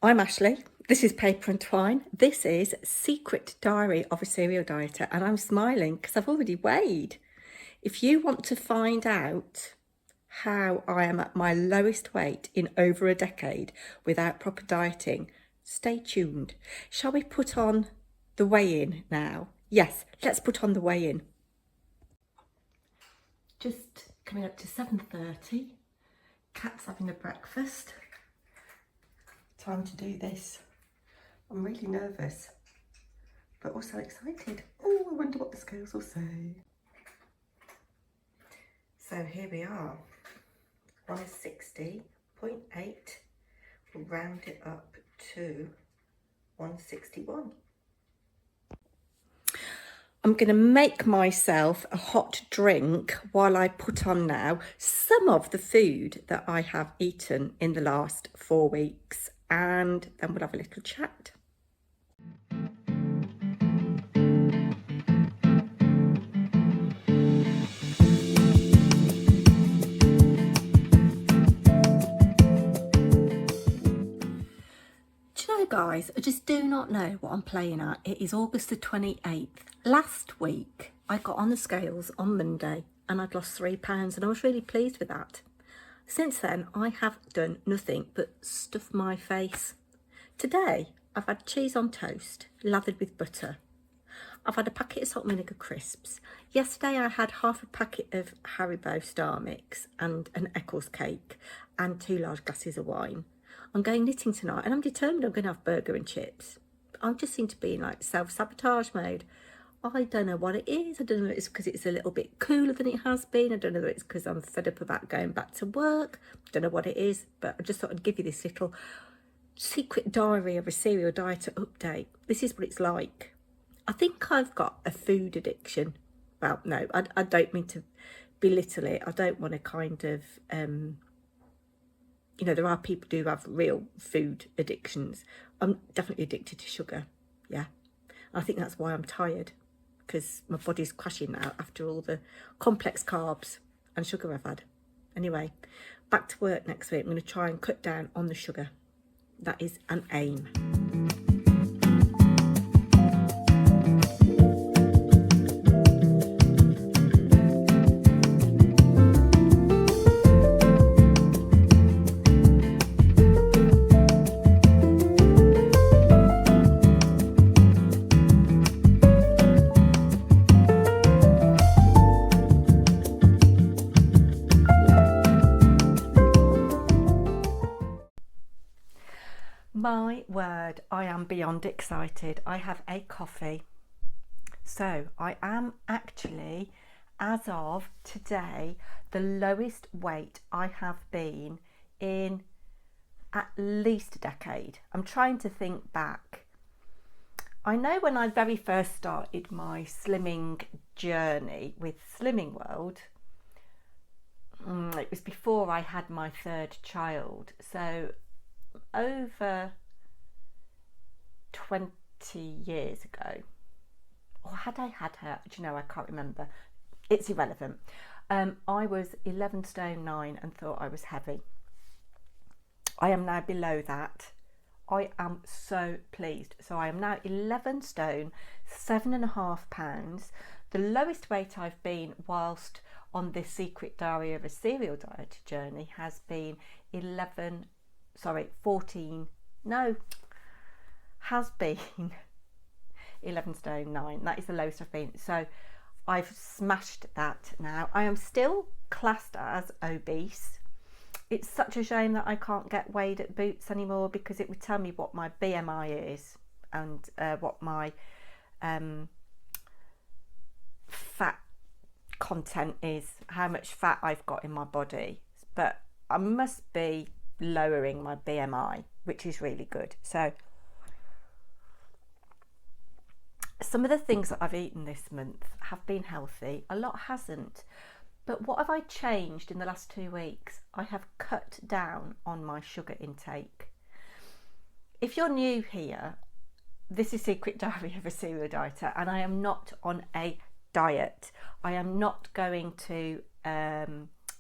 I'm Ashley. This is Paper and Twine. This is Secret Diary of a Serial Dieter, and I'm smiling because I've already weighed. If you want to find out how I am at my lowest weight in over a decade without proper dieting, stay tuned. Shall we put on the weigh-in now? Yes, let's put on the weigh-in. Just coming up to 7:30. Cat's having a breakfast. Time to do this. I'm really nervous, but also excited. Oh, I wonder what the scales will say. So here we are. One is 60.8. We'll round it up to 161. I'm going to make myself a hot drink while I put on now some of the food that I have eaten in the last 4 weeks, and then we'll have a little chat. Guys, I just do not know what I'm playing at. It is August the 28th. Last week I got on the scales on Monday and I'd lost £3 and I was really pleased with that. Since then I have done nothing but stuff my face. Today I've had cheese on toast lathered with butter. I've had a packet of salt and vinegar crisps. Yesterday I had half a packet of Haribo Star Mix and an Eccles cake and 2 large glasses of wine. I'm going knitting tonight and I'm determined I'm going to have burger and chips. I just seem to be in like self-sabotage mode. I don't know what it is. I don't know if it's because it's a little bit cooler than it has been. I don't know if it's because I'm fed up about going back to work. I don't know what it is, but I just thought I'd give you this little secret diary of a serial dieter update. This is what it's like. I think I've got a food addiction. Well, no, I don't mean to belittle it. I don't want to kind of... you know, there are people who have real food addictions. I'm definitely addicted to sugar, yeah. I think that's why I'm tired, because my body's crashing now after all the complex carbs and sugar I've had. Anyway, back to work next week. I'm going to try and cut down on the sugar. That is an aim. My word, I am beyond excited. I have a coffee. So I am actually, as of today, the lowest weight I have been in at least a decade. I'm trying to think back. I know when I very first started my slimming journey with Slimming World, it was before I had my 3rd child. So over 20 years ago, or had I had her? Do you know, I can't remember. It's irrelevant. I was 11 stone 9 and thought I was heavy. I am now below that. I am so pleased. So I am now 11 stone 7.5 pounds. The lowest weight I've been whilst on this secret diary of a serial diet journey has been 14, no, has been 11 stone 9. That is the lowest I've been. So I've smashed that now. I am still classed as obese. It's such a shame that I can't get weighed at Boots anymore, because it would tell me what my BMI is and what my fat content is, how much fat I've got in my body. But I must be lowering my BMI, which is really good. So some of the things that I've eaten this month have been healthy, a lot hasn't. But what have I changed in the last 2 weeks? I have cut down on my sugar intake. If you're new here, this is Secret Diary of a Serial Dieter, and I am not on a diet. I am not going to a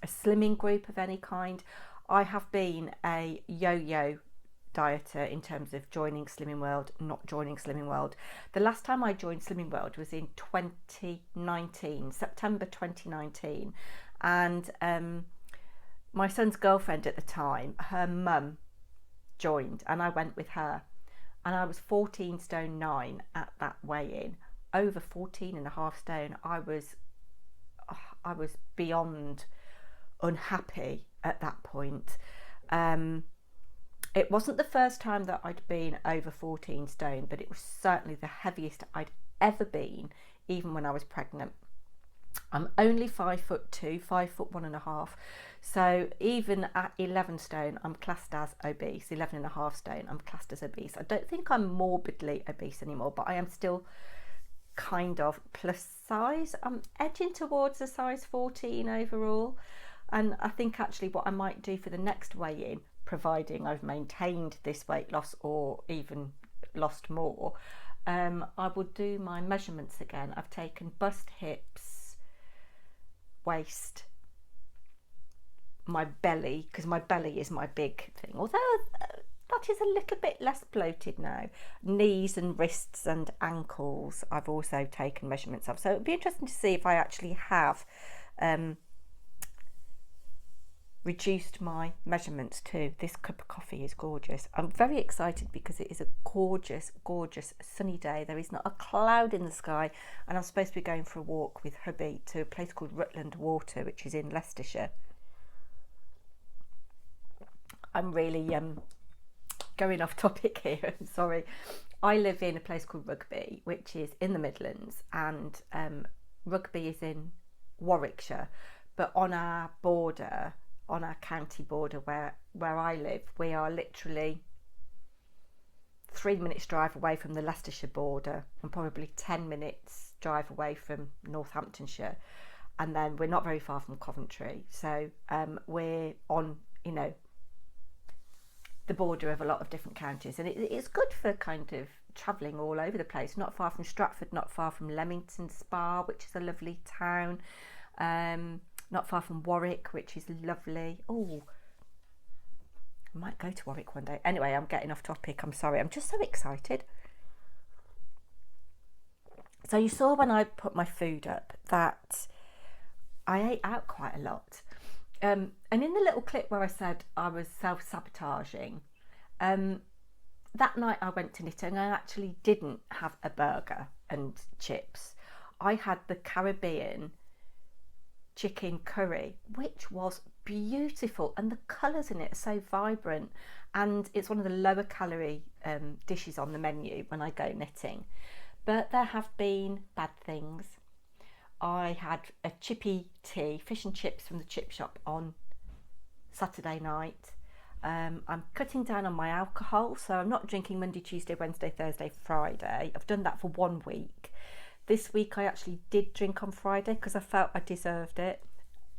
slimming group of any kind. I have been a yo-yo dieter in terms of joining Slimming World, not joining Slimming World. The last time I joined Slimming World was in 2019, September 2019. And my son's girlfriend at the time, her mum joined, and I went with her. And I was 14 stone 9 at that weigh-in, over 14 and a half stone. I was beyond unhappy at that point. It wasn't the first time that I'd been over 14 stone, but it was certainly the heaviest I'd ever been, even when I was pregnant. I'm only 5'2", 5'1.5". So even at 11 stone, I'm classed as obese. 11.5 stone, I'm classed as obese. I don't think I'm morbidly obese anymore, but I am still kind of plus size. I'm edging towards a size 14 overall. And I think actually what I might do for the next weigh-in, providing I've maintained this weight loss or even lost more, I will do my measurements again. I've taken bust, hips, waist, my belly, because my belly is my big thing, although that is a little bit less bloated now. Knees and wrists and ankles I've also taken measurements of. So it'd be interesting to see if I actually have reduced my measurements too. This cup of coffee is gorgeous. I'm very excited because it is a gorgeous, gorgeous sunny day. There is not a cloud in the sky, and I'm supposed to be going for a walk with hubby to a place called Rutland Water, which is in Leicestershire. I'm really going off topic here, I'm sorry. I live in a place called Rugby, which is in the Midlands, and Rugby is in Warwickshire, but on our border, on our county border where I live, we are literally 3 minutes drive away from the Leicestershire border and probably 10 minutes drive away from Northamptonshire, and then we're not very far from Coventry. So we're on, you know, the border of a lot of different counties, and it's good for kind of travelling all over the place. Not far from Stratford, not far from Leamington Spa, which is a lovely town, not far from Warwick, which is lovely. Oh, I might go to Warwick one day. Anyway, I'm getting off topic, I'm sorry. I'm just so excited. So you saw when I put my food up that I ate out quite a lot. And in the little clip where I said I was self-sabotaging, that night I went to Knitting and I actually didn't have a burger and chips. I had the Caribbean chicken curry, which was beautiful, and the colours in it are so vibrant, and it's one of the lower calorie dishes on the menu when I go knitting. But there have been bad things. I had a chippy tea, fish and chips from the chip shop on Saturday night. I'm cutting down on my alcohol, so I'm not drinking Monday, Tuesday, Wednesday, Thursday, Friday. I've done that for 1 week. This week I actually did drink on Friday because I felt I deserved it,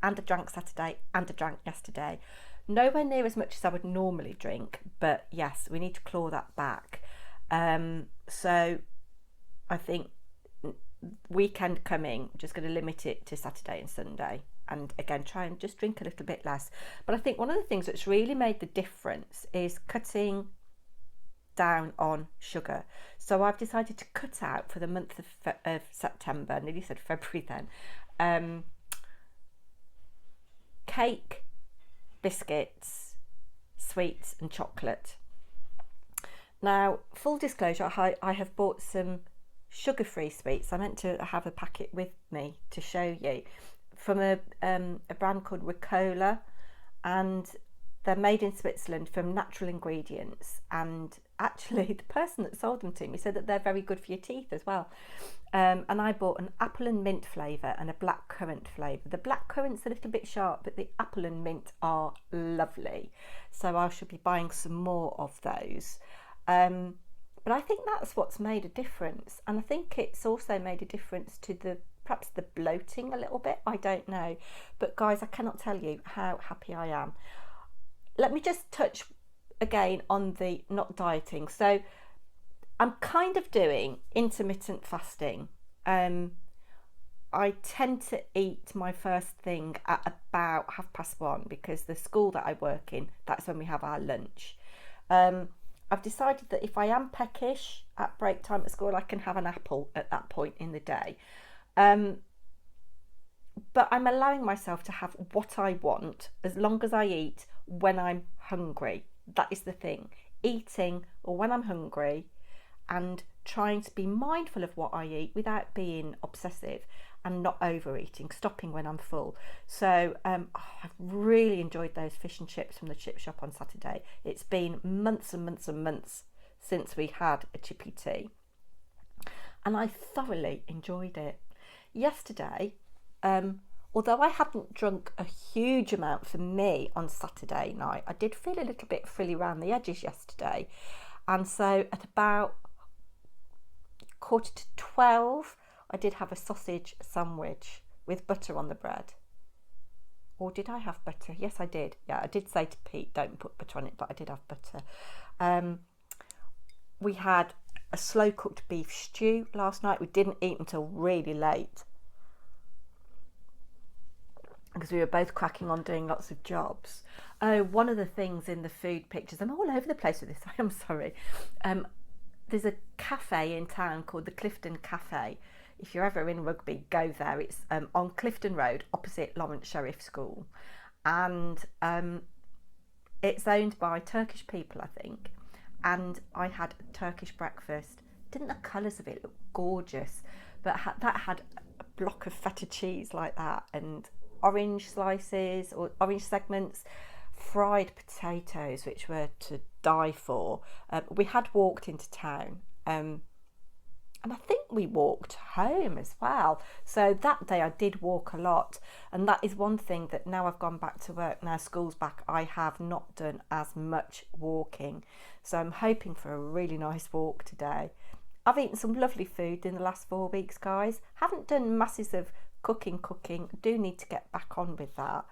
and I drank Saturday and I drank yesterday. Nowhere near as much as I would normally drink, but yes, we need to claw that back. So I think weekend coming, I'm just going to limit it to Saturday and Sunday, and again try and just drink a little bit less. But I think one of the things that's really made the difference is cutting down on sugar. So I've decided to cut out for the month of September, I nearly said February then, cake, biscuits, sweets and chocolate. Now, full disclosure, I have bought some sugar-free sweets. I meant to have a packet with me to show you, from a brand called Ricola, and they're made in Switzerland from natural ingredients, and actually the person that sold them to me said that they're very good for your teeth as well. And I bought an apple and mint flavour and a black currant flavour. The black currant's a little bit sharp, but the apple and mint are lovely, so I should be buying some more of those. But I think that's what's made a difference, and I think it's also made a difference to perhaps the bloating a little bit. I don't know, but guys, I cannot tell you how happy I am. Let me just touch again on the not dieting. So I'm kind of doing intermittent fasting. I tend to eat my first thing at about 1:30 because the school that I work in, that's when we have our lunch. I've decided that if I am peckish at break time at school, I can have an apple at that point in the day. But I'm allowing myself to have what I want as long as I eat when I'm hungry. That is the thing. Eating when I'm hungry and trying to be mindful of what I eat without being obsessive and not overeating, stopping when I'm full. So I've really enjoyed those fish and chips from the chip shop on Saturday. It's been months and months and months since we had a chippy tea, and I thoroughly enjoyed it. Yesterday, although I hadn't drunk a huge amount for me on Saturday night, I did feel a little bit frilly around the edges yesterday. And so at about 11:45, I did have a sausage sandwich with butter on the bread. Or did I have butter? Yes, I did. Yeah, I did say to Pete, don't put butter on it, but I did have butter. We had a slow cooked beef stew last night. We didn't eat until really late because we were both cracking on doing lots of jobs. Oh, one of the things in the food pictures, I'm all over the place with this, I am sorry. There's a cafe in town called the Clifton Cafe. If you're ever in Rugby, go there. It's on Clifton Road, opposite Lawrence Sheriff School. And it's owned by Turkish people, I think. And I had a Turkish breakfast. Didn't the colours of it look gorgeous? But that had a block of feta cheese like that, and orange slices or orange segments, fried potatoes, which were to die for. We had walked into town, and I think we walked home as well. So that day I did walk a lot, and that is one thing that now I've gone back to work, now school's back, I have not done as much walking. So I'm hoping for a really nice walk today. I've eaten some lovely food in the last 4 weeks, guys. Haven't done masses of cooking. Do need to get back on with that.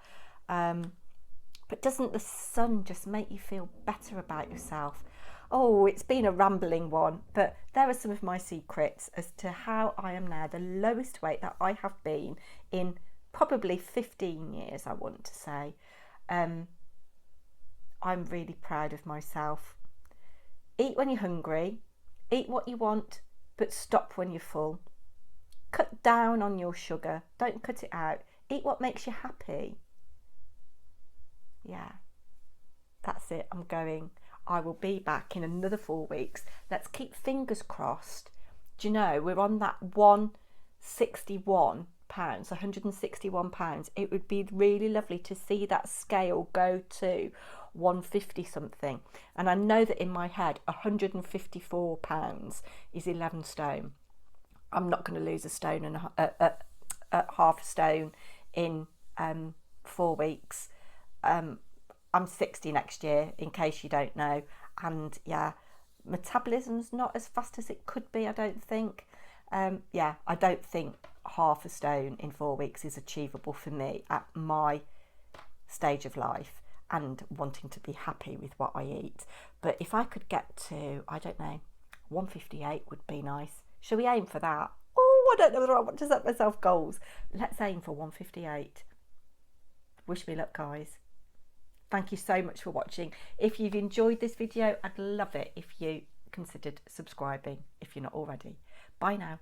But doesn't the sun just make you feel better about yourself? Oh, it's been a rambling one, but there are some of my secrets as to how I am now the lowest weight that I have been in probably 15 years, I want to say. I'm really proud of myself. Eat when you're hungry, eat what you want, but stop when you're full. Cut down on your sugar, don't cut it out. Eat what makes you happy. Yeah, that's it, I'm going. I will be back in another 4 weeks. Let's keep fingers crossed. Do you know, we're on that 161 pounds, 161 pounds. It would be really lovely to see that scale go to 150 something. And I know that in my head, 154 pounds is 11 stone. I'm not going to lose a stone and half a stone in 4 weeks. I'm 60 next year, in case you don't know, and yeah, metabolism's not as fast as it could be, I don't think. Yeah, I don't think half a stone in 4 weeks is achievable for me at my stage of life and wanting to be happy with what I eat. But if I could get to, I don't know, 158 would be nice. Shall we aim for that? Oh, I don't know whether I want to set myself goals. Let's aim for 158. Wish me luck, guys. Thank you so much for watching. If you've enjoyed this video, I'd love it if you considered subscribing if you're not already. Bye now.